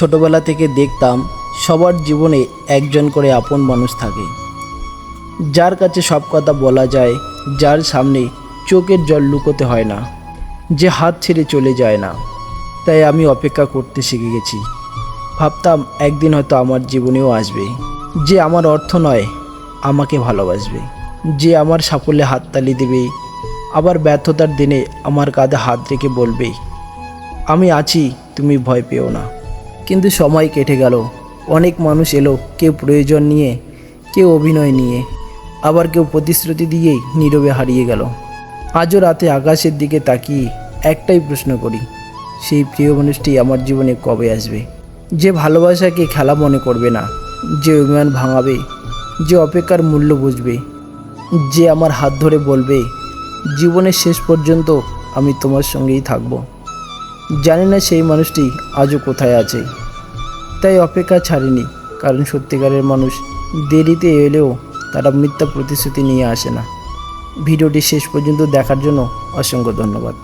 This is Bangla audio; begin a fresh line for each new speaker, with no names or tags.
ছোটবেলা থেকে দেখতাম সবার জীবনে একজন করে আপন মানুষ থাকে, যার কাছে সব কথা বলা যায়, যার সামনে চোখের জল লুকোতে হয় না, যে হাত ছেড়ে চলে যায় না। তাই আমি অপেক্ষা করতে শিখে গেছি। ভাবতাম একদিন হয়তো আমার জীবনেও আসবে, যে আমার অর্থ নয় আমাকে ভালোবাসবে, যে আমার সাফল্যে হাততালি দেবে, আবার ব্যর্থতার দিনে আমার কাঁধে হাত রেখে বলবে, আমি আছি, তুমি ভয় পেও না। কিন্তু সময় কেটে গেল, অনেক মানুষ এলো, কেউ প্রয়োজন নিয়ে, কেউ অভিনয় নিয়ে, আবার কেউ প্রতিশ্রুতি দিয়েই নীরবে হারিয়ে গেল। আজও রাতে আকাশের দিকে তাকিয়ে একটাই প্রশ্ন করি, সেই প্রিয় মানুষটি আমার জীবনে কবে আসবে? যে ভালোবাসাকে খেলা মনে করবে না, যে অভিমান ভাঙাবে, যে অপেক্ষার মূল্য বুঝবে, যে আমার হাত ধরে বলবে, জীবনের শেষ পর্যন্ত আমি তোমার সঙ্গেই থাকব। জানি না সেই মানুষটি আজও কোথায় আছে। তাই অপেক্ষা ছাড়িনি, কারণ সত্যিকারের মানুষ দেরিতে এলেও তারা মিথ্যা প্রতিশ্রুতি নিয়ে আসে না। ভিডিওটি শেষ পর্যন্ত দেখার জন্য অসংখ্য ধন্যবাদ।